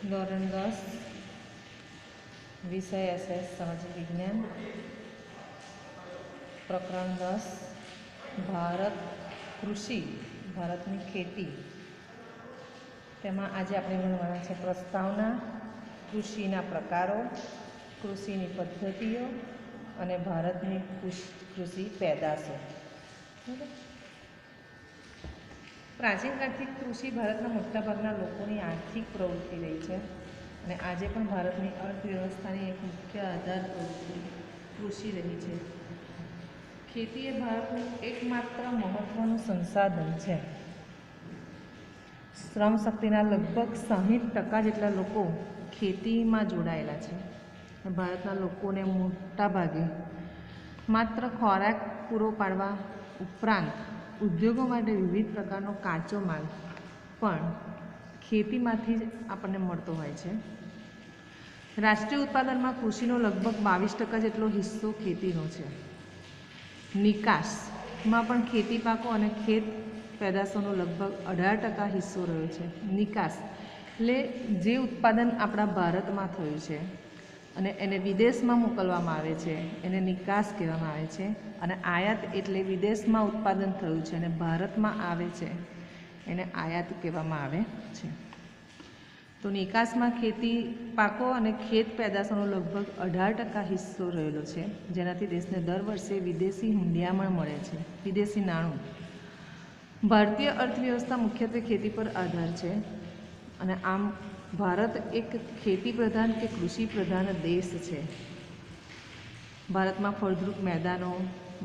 ધોરણ 10 વિષય SS સામાજિક વિજ્ઞાન પ્રકરણ 10 ભારત કૃષિ ભારતની ખેતી તેમાં આજે આપણે ભણવાના છે પ્રસ્તાવના, કૃષિના પ્રકારો, કૃષિની પદ્ધતિઓ અને ભારતની કૃષિ પેદાશો. પ્રાચીન કાળથી કૃષિ ભારતના મોટાભાગના લોકોની આર્થિક પ્રવૃત્તિ રહી છે અને આજે પણ ભારતની અર્થવ્યવસ્થાની એક મુખ્ય આધાર પ્રવૃત્તિ કૃષિ રહી છે. ખેતી એ ભારતનું એકમાત્ર મહત્ત્વનું સંસાધન છે. શ્રમ શક્તિના લગભગ 60% જેટલા લોકો ખેતીમાં જોડાયેલા છે. ભારતના લોકોને મોટા ભાગે માત્ર ખોરાક પૂરો પાડવા ઉપરાંત ઉદ્યોગો માટે વિવિધ પ્રકારનો કાચો માલ પણ ખેતીમાંથી જ આપણને મળતો હોય છે. રાષ્ટ્રીય ઉત્પાદનમાં કૃષિનો લગભગ 22% જેટલો હિસ્સો ખેતીનો છે. નિકાસમાં પણ ખેતી પાકો અને ખેત પેદાશોનો લગભગ 18% હિસ્સો રહ્યો છે. નિકાસ એટલે જે ઉત્પાદન આપણા ભારતમાં થયું છે અને એને વિદેશમાં મોકલવામાં આવે છે એને નિકાસ કહેવામાં આવે છે. અને આયાત એટલે વિદેશમાં ઉત્પાદન થયું છે અને ભારતમાં આવે છે એને આયાત કહેવામાં આવે છે. તો નિકાસમાં ખેતી પાકો અને ખેત પેદાશોનો લગભગ 18% હિસ્સો રહેલો છે, જેનાથી દેશને દર વર્ષે વિદેશી હુંડિયામણ મળે છે, વિદેશી નાણું. ભારતીય અર્થવ્યવસ્થા મુખ્યત્વે ખેતી પર આધાર છે અને આમ ભારત એક ખેતી પ્રધાન કે કૃષિ પ્રધાન દેશ છે. ભારતમાં ફળદ્રુપ મેદાનો,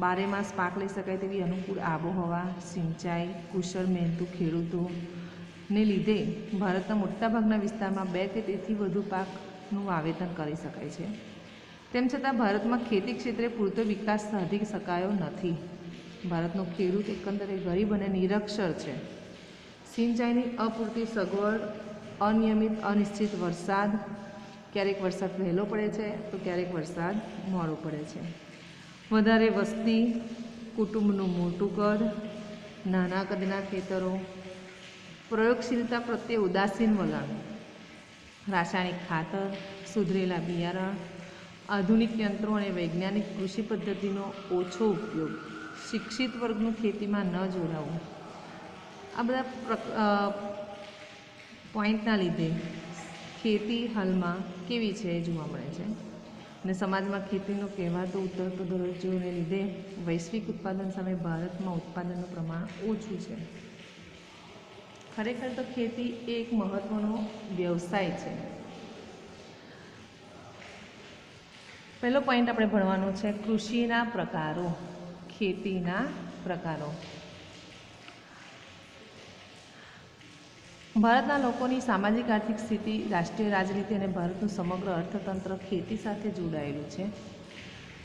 બારેમાસ પાક લઈ શકાય તેવી અનુકૂળ આબોહવા, સિંચાઈ, કુશળ મહેનતુ ખેડૂતોને લીધે ભારતના મોટાભાગના વિસ્તારમાં 2 કે તેથી વધુ પાકનું વાવેતર કરી શકાય છે. તેમ છતાં ભારતમાં ખેતી ક્ષેત્રે પૂરતો વિકાસ સાધી શકાયો નથી. ભારતનો ખેડૂત એકંદરે ગરીબ અને નિરક્ષર છે. સિંચાઈની અપૂરતી સગવડ, અનિયમિત અનિશ્ચિત વરસાદ, ક્યારેક વરસાદ વહેલો પડે છે તો ક્યારેક વરસાદ મોડો પડે છે. વધારે વસ્તી, કુટુંબનું મોટું કદ, નાના કદના ખેતરો, પ્રયોગશીલતા પ્રત્યે ઉદાસીન વલણ, રાસાયણિક ખાતર, સુધરેલા બિયારણ, આધુનિક યંત્રો અને વૈજ્ઞાનિક કૃષિ પદ્ધતિનો ઓછો ઉપયોગ, શિક્ષિત વર્ગનું ખેતીમાં ન જોડાવું, આ બધા પોઈન્ટના લીધે ખેતી હાલમાં કેવી છે એ જોવા મળે છે. અને સમાજમાં ખેતીનો કહેવાતો ઉતરતો દરજ્જોને લીધે વૈશ્વિક ઉત્પાદન સામે ભારતમાં ઉત્પાદનનું પ્રમાણ ઓછું છે. ખરેખર તો ખેતી એ એક મહત્ત્વનો વ્યવસાય છે. પહેલો પોઈન્ટ આપણે ભણવાનો છે કૃષિના પ્રકારો, ખેતીના પ્રકારો. ભારતના લોકોની સામાજિક આર્થિક સ્થિતિ, રાષ્ટ્રીય રાજનીતિ અને ભારતનું સમગ્ર અર્થતંત્ર ખેતી સાથે જોડાયેલું છે.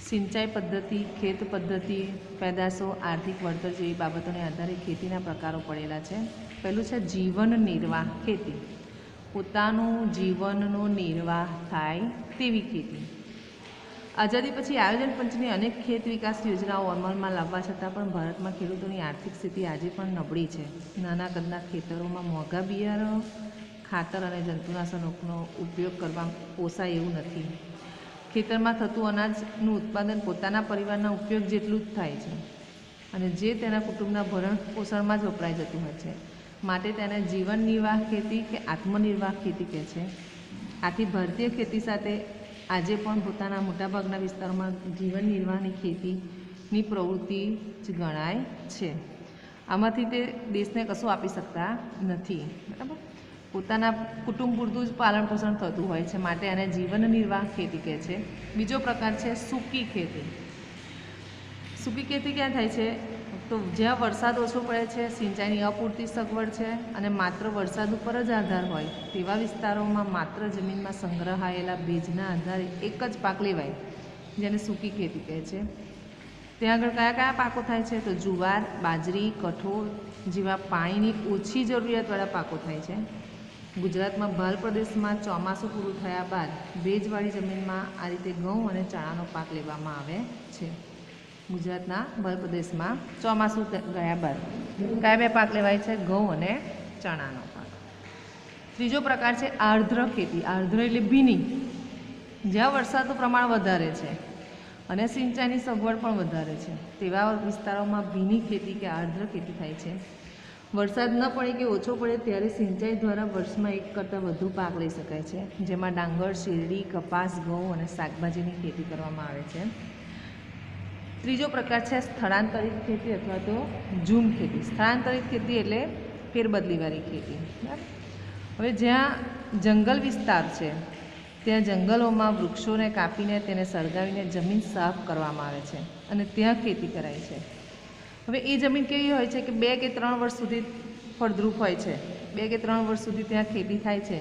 સિંચાઈ પદ્ધતિ, ખેત પદ્ધતિ, પેદાશો, આર્થિક વળતર જેવી બાબતોને આધારે ખેતીના પ્રકારો પડેલા છે. પહેલું છે જીવન નિર્વાહ ખેતી. પોતાનું જીવનનો નિર્વાહ થાય તેવી ખેતી. આઝાદી પછી આયોજન પંચની અનેક ખેત વિકાસ યોજનાઓ અમલમાં લાવવા છતાં પણ ભારતમાં ખેડૂતોની આર્થિક સ્થિતિ આજે પણ નબળી છે. નાના કદના ખેતરોમાં મોંઘા બિયારણો, ખાતર અને જંતુનાશકનો ઉપયોગ કરવા પોસાય એવું નથી. ખેતરમાં થતું અનાજનું ઉત્પાદન પોતાના પરિવારના ઉપયોગ જેટલું જ થાય છે અને જે તેના કુટુંબના ભરણ પોષણમાં જ વપરાઈ જતું હોય છે. માટે તેને જીવન નિર્વાહ ખેતી કે આત્મનિર્વાહ ખેતી કહે છે. આથી ભારતીય ખેતી સાથે આજે પણ પોતાના મોટાભાગના વિસ્તારોમાં જીવન નિર્વાહની ખેતીની પ્રવૃત્તિ જ ગણાય છે. આમાંથી તે દેશને કશું આપી શકતા નથી. બરાબર, પોતાના કુટુંબ પૂરતું જ પાલન પોષણ થતું હોય છે, માટે એને જીવન નિર્વાહ ખેતી કહે છે. બીજો પ્રકાર છે સૂકી ખેતી. સૂકી ખેતી ક્યાં થાય છે? તો જ્યાં વરસાદ ઓછો પડે છે, સિંચાઈની અપૂરતી સગવડ છે અને માત્ર વરસાદ ઉપર જ આધાર હોય તેવા વિસ્તારોમાં માત્ર જમીનમાં સંગ્રહાયેલા ભેજના આધારે એક જ પાક લેવાય, જેને સૂકી ખેતી કહે છે. ત્યાં આગળ કયા કયા પાકો થાય છે? તો જુવાર, બાજરી, કઠોળ જેવા પાણીની ઓછી જરૂરિયાતવાળા પાકો થાય છે. ગુજરાતમાં ભાલ પ્રદેશમાં ચોમાસું પૂરું થયા બાદ ભેજવાળી જમીનમાં આ રીતે ઘઉં અને ચણાનો પાક લેવામાં આવે છે. ગુજરાતના ભાલ પ્રદેશમાં ચોમાસું ગયા બાદ કયા 2 પાક લેવાય છે? ઘઉં અને ચણાનો પાક. ત્રીજો પ્રકાર છે આર્દ્ર ખેતી. આર્દ્ર એટલે ભીની, જ્યાં વરસાદનું પ્રમાણ વધારે છે અને સિંચાઈની સગવડ પણ વધારે છે તેવા વિસ્તારોમાં ભીની ખેતી કે આર્દ્ર ખેતી થાય છે. વરસાદ ન પડે કે ઓછો પડે ત્યારે સિંચાઈ દ્વારા વર્ષમાં એક કરતાં વધુ પાક લઈ શકાય છે, જેમાં ડાંગર, શેરડી, કપાસ, ઘઉં અને શાકભાજીની ખેતી કરવામાં આવે છે. ત્રીજો પ્રકાર છે સ્થળાંતરિત ખેતી અથવા તો ઝૂમ ખેતી. સ્થળાંતરિત ખેતી એટલે ફેરબદલીવાળી ખેતી. બરાબર. હવે જ્યાં જંગલ વિસ્તાર છે ત્યાં જંગલોમાં વૃક્ષોને કાપીને તેને સળગાવીને જમીન સાફ કરવામાં આવે છે અને ત્યાં ખેતી કરાય છે. હવે એ જમીન કેવી હોય છે કે 2 કે 3 વર્ષ સુધી ફળદ્રુપ હોય છે. 2 કે 3 વર્ષ સુધી ત્યાં ખેતી થાય છે.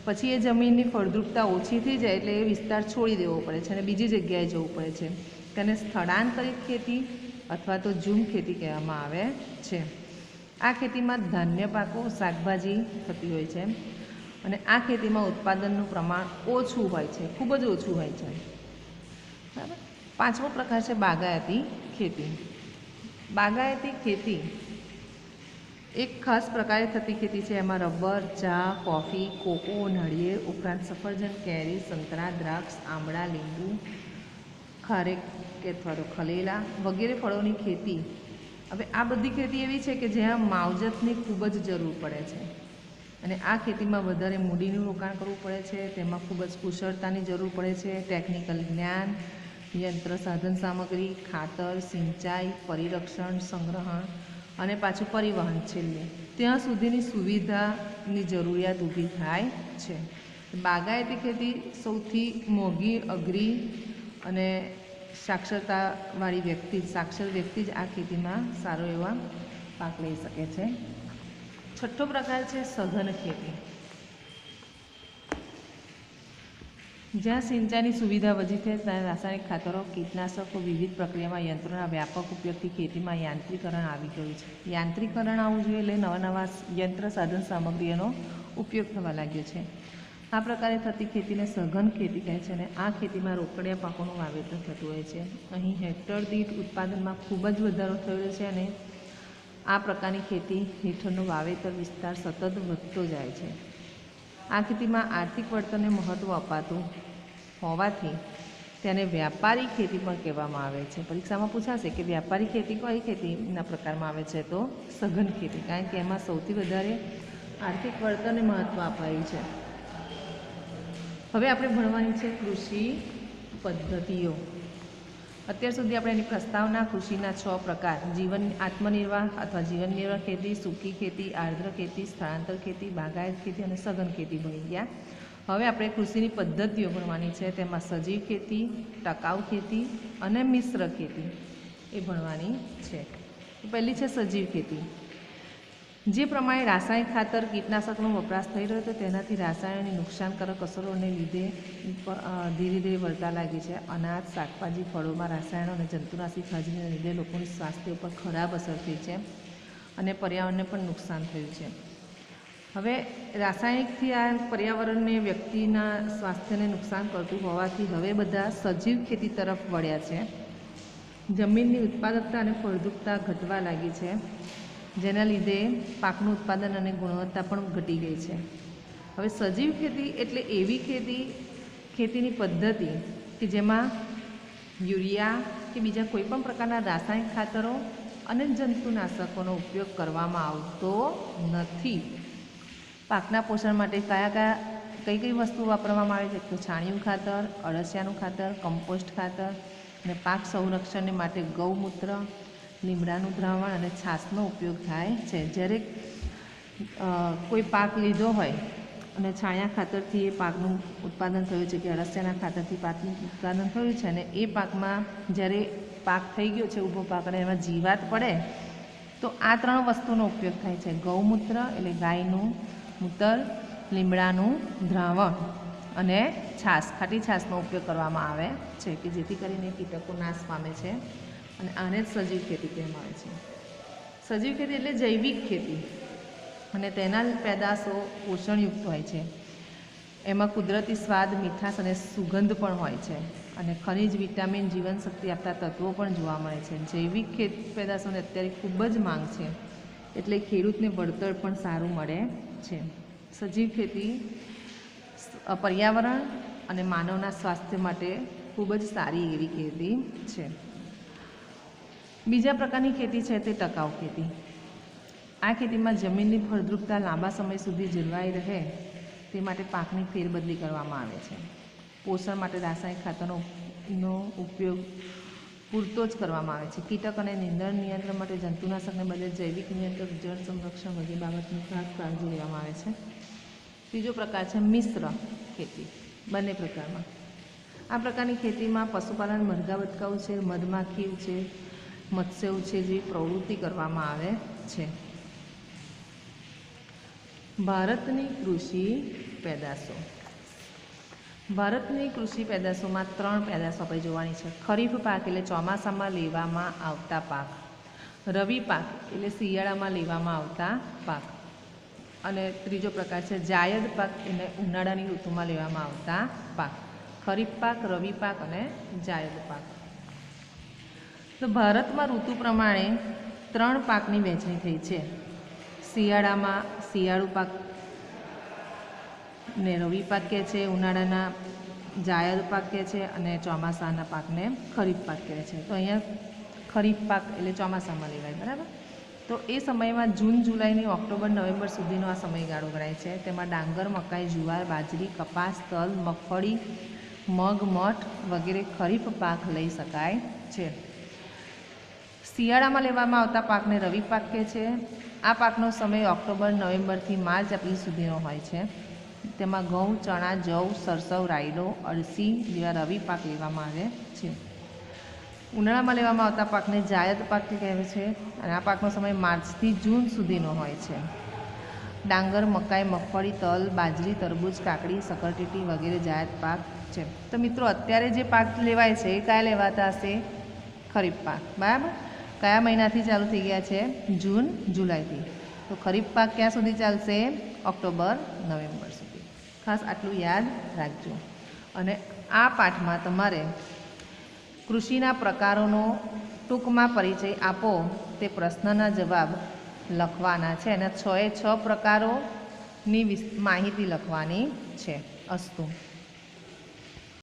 પછી એ જમીનની ફળદ્રુપતા ઓછી થઈ જાય એટલે એ વિસ્તાર છોડી દેવો પડે છે અને બીજી જગ્યાએ જવું પડે છે. તેને સ્થળાંતરિત ખેતી અથવા તો ઝૂમ ખેતી કહેવામાં આવે છે. આ ખેતીમાં ધાન્ય પાકો, શાકભાજી થતી હોય છે અને આ ખેતીમાં ઉત્પાદનનું પ્રમાણ ઓછું હોય છે, ખૂબ જ ઓછું હોય છે. બરાબર. પાંચમો પ્રકાર છે બાગાયતી ખેતી. બાગાયતી ખેતી એક ખાસ પ્રકારે થતી ખેતી છે. એમાં રબર, ચા, કોફી, કોકો, નાળિયેર ઉપરાંત સફરજન, કેરી, સંતરા, દ્રાક્ષ, આંબળા, લીંબુ, ખારેક કે અથવા તો ખલેલા વગેરે ફળોની ખેતી. હવે આ બધી ખેતી એવી છે કે જ્યાં માવજતની ખૂબ જ જરૂર પડે છે અને આ ખેતીમાં વધારે મૂડીનું રોકાણ કરવું પડે છે. તેમાં ખૂબ જ કુશળતાની જરૂર પડે છે. ટેકનિકલ જ્ઞાન, યંત્ર સાધન સામગ્રી, ખાતર, સિંચાઈ, પરિરક્ષણ, સંગ્રહણ અને પાછું પરિવહન છેલ્લે ત્યાં સુધીની સુવિધાની જરૂરિયાત ઊભી થાય છે. બાગાયતી ખેતી સૌથી મોંઘી, અઘરી અને સાક્ષર વ્યક્તિ જ આ ખેતીમાં સારો એવા પાક લઈ શકે છે. છઠ્ઠો પ્રકાર છે સઘન ખેતી. જ્યાં સિંચાઈની સુવિધા વધી છે ત્યાં રાસાયણિક ખાતરો, કીટનાશકો, વિવિધ પ્રક્રિયામાં યંત્રોના વ્યાપક ઉપયોગથી ખેતીમાં યાંત્રિકરણ આવી ગયું છે. યાંત્રિકરણ આવવું જોઈએ એટલે નવા યંત્ર સાધન સામગ્રીઓનો ઉપયોગ થવા લાગ્યો છે. આ પ્રકારે થતી ખેતીને સઘન ખેતી કહે છે અને આ ખેતીમાં રોકડિયા પાકોનું વાવેતર થતું હોય છે. અહીં હેક્ટર દીઠ ઉત્પાદનમાં ખૂબ જ વધારો થયો છે અને આ પ્રકારની ખેતી હેઠળનો વાવેતર વિસ્તાર સતત વધતો જાય છે. આ ખેતીમાં આર્થિક વળતરને મહત્ત્વ અપાતું હોવાથી તેને વ્યાપારી ખેતી પણ કહેવામાં આવે છે. પરીક્ષામાં પૂછાશે કે વ્યાપારી ખેતી કઈ ખેતીના પ્રકારમાં આવે છે, તો સઘન ખેતી, કારણ કે એમાં સૌથી વધારે આર્થિક વળતરને મહત્ત્વ અપાયું છે. હવે આપણે ભણવાની છે કૃષિ પદ્ધતિઓ. અત્યાર સુધી આપણે એની પ્રસ્તાવના, કૃષિના 6 પ્રકાર, આત્મનિર્વાહ અથવા જીવન નિર્વાહ ખેતી, સૂકી ખેતી, આર્દ્ર ખેતી, સ્થળાંતર ખેતી, બાગાયત ખેતી અને સઘન ખેતી ભણી ગયા. હવે આપણે કૃષિની પદ્ધતિઓ ભણવાની છે. તેમાં સજીવ ખેતી, ટકાઉ ખેતી અને મિશ્ર ખેતી એ ભણવાની છે. પહેલી છે સજીવ ખેતી. જે પ્રમાણે રાસાયણિક ખાતર, કીટનાશકનો વપરાશ થઈ રહ્યો હતો તેનાથી રાસાયણિક નુકસાનકારક અસરોને લીધે ધીરે ધીરે વળતા લાગી છે. અનાજ, શાકભાજી, ફળોમાં રસાયણો અને જંતુનાશક હાજરીને લીધે લોકોની સ્વાસ્થ્ય ઉપર ખરાબ અસર થઈ છે અને પર્યાવરણને પણ નુકસાન થયું છે. હવે રાસાયણિકથી આ પર્યાવરણને, વ્યક્તિના સ્વાસ્થ્યને નુકસાન કરતું હોવાથી હવે બધા સજીવ ખેતી તરફ વળ્યા છે. જમીનની ઉત્પાદકતા અને ફળદ્રુપતા ઘટવા લાગી છે, જેના લીધે પાકનું ઉત્પાદન અને ગુણવત્તા પણ ઘટી ગઈ છે. હવે સજીવ ખેતી એટલે એવી ખેતીની પદ્ધતિ કે જેમાં યુરિયા કે બીજા કોઈપણ પ્રકારના રાસાયણિક ખાતરો અને જંતુનાશકોનો ઉપયોગ કરવામાં આવતો નથી. પાકના પોષણ માટે કઈ વસ્તુ વાપરવામાં આવે છે, તો છાણિયું ખાતર, અળસિયાનું ખાતર, કમ્પોસ્ટ ખાતર અને પાક સંરક્ષણને માટે ગૌમૂત્ર, લીમડાનું દ્રાવણ અને છાશનો ઉપયોગ થાય છે. જ્યારે કોઈ પાક લીધો હોય અને છાણિયા ખાતરથી એ પાકનું ઉત્પાદન થયું છે કે અળસિયાના ખાતરથી પાકનું ઉત્પાદન થયું છે અને એ પાકમાં જ્યારે પાક થઈ ગયો છે ઊભો પાક અને એમાં જીવાત પડે તો આ 3 વસ્તુનો ઉપયોગ થાય છે. ગૌમૂત્ર એટલે ગાયનું મૂત્ર, લીમડાનું દ્રાવણ અને છાશ, ખાટી છાશનો ઉપયોગ કરવામાં આવે છે કે જેથી કરીને કીટકો નાશ પામે છે અને આને જ સજીવ ખેતી કહેવામાં આવે છે. સજીવ ખેતી એટલે જૈવિક ખેતી અને તેના પેદાશો પોષણયુક્ત હોય છે. એમાં કુદરતી સ્વાદ, મીઠાશ અને સુગંધ પણ હોય છે અને ખનિજ, વિટામિન, જીવનશક્તિ આપતા તત્વો પણ જોવા મળે છે. જૈવિક પેદાશોને અત્યારે ખૂબ જ માંગ છે એટલે ખેડૂતને વળતર પણ સારું મળે છે. સજીવ ખેતી પર્યાવરણ અને માનવના સ્વાસ્થ્ય માટે ખૂબ જ સારી એવી ખેતી છે. બીજા પ્રકારની ખેતી છે તે ટકાઉ ખેતી. આ ખેતીમાં જમીનની ફળદ્રુપતા લાંબા સમય સુધી જળવાઈ રહે તે માટે પાકની ફેરબદલી કરવામાં આવે છે. પોષણ માટે રાસાયણિક ખાતરનો ઉપયોગ પૂરતો જ કરવામાં આવે છે. કીટક અને નીંદણ નિયંત્રણ માટે જંતુનાશકને બદલે જૈવિક નિયંત્રક, જળ સંરક્ષણ વગેરે બાબતની ખાસ કાળજી લેવામાં આવે છે. ત્રીજો પ્રકાર છે મિશ્ર ખેતી. બંને પ્રકારમાં આ પ્રકારની ખેતીમાં પશુપાલન, મરઘા બતકા ઉછેર, મધમાખી ઉછેર, મત્સ્ય ઉછેર જેવી પ્રવૃત્તિ કરવામાં આવે છે. ભારતની કૃષિ પેદાશો. ભારતની કૃષિ પેદાશોમાં 3 પેદાશો આપણે જોવાની છે. ખરીફ પાક એટલે ચોમાસામાં લેવામાં આવતા પાક, રવિ પાક એટલે શિયાળામાં લેવામાં આવતા પાક, અને ત્રીજો પ્રકાર છે જાયદ પાક એટલે ઉનાળાની ઋતુમાં લેવામાં આવતા પાક. ખરીફ પાક, રવિ પાક અને જાયદ પાક. તો ભારતમાં ઋતુ પ્રમાણે 3 પાકની વહેંચણી થઈ છે. શિયાળામાં શિયાળુ પાક ને રવિ પાક કહે છે, ઉનાળાના જાયદ પાક કહે છે અને ચોમાસાના પાકને ખરીફ પાક કહે છે. તો અહીંયા ખરીફ પાક એટલે ચોમાસામાં લેવાય, બરાબર. તો એ સમયમાં જૂન જુલાઈની ઓક્ટોબર નવેમ્બર સુધીનો આ સમયગાળો ગણાય છે. તેમાં ડાંગર, મકાઈ, જુવાર, બાજરી, કપાસ, તલ, મગફળી, મગ, મઠ વગેરે ખરીફ પાક લઈ શકાય છે. શિયાળામાં લેવામાં આવતા પાકને રવિ પાક કહે છે. આ પાકનો સમય ઓક્ટોબર નવેમ્બરથી માર્ચ એપ્રિલ સુધીનો હોય છે. તેમાં ઘઉં, ચણા, જવ, સરસવ, રાયડો, અળસી જેવા રવિ પાક લેવામાં આવે છે. ઉનાળામાં લેવામાં આવતા પાકને જાયદ પાક કહેવાય છે અને આ પાકનો સમય માર્ચથી જૂન સુધીનો હોય છે. ડાંગર, મકાઈ, મગફળી, તલ, બાજરી, તરબૂચ, કાકડી, શક્કરટેટી વગેરે જાયદ પાક છે. તો મિત્રો અત્યારે જે પાક લેવાય છે એ કયા લેવાતા હશે? ખરીફ પાક, બરાબર. કયા મહિનાથી ચાલુ થઈ ગયા છે? જૂન જુલાઈથી. તો ખરીફ પાક ક્યાં સુધી ચાલશે? ઓક્ટોબર નવેમ્બર સુધી. ખાસ આટલું યાદ રાખજો. અને આ પાઠમાં તમારે કૃષિના પ્રકારોનો ટૂંકમાં પરિચય આપો તે પ્રશ્નના જવાબ લખવાના છે અને 6 એ 6 પ્રકારોની માહિતી લખવાની છે. અસ્તુ.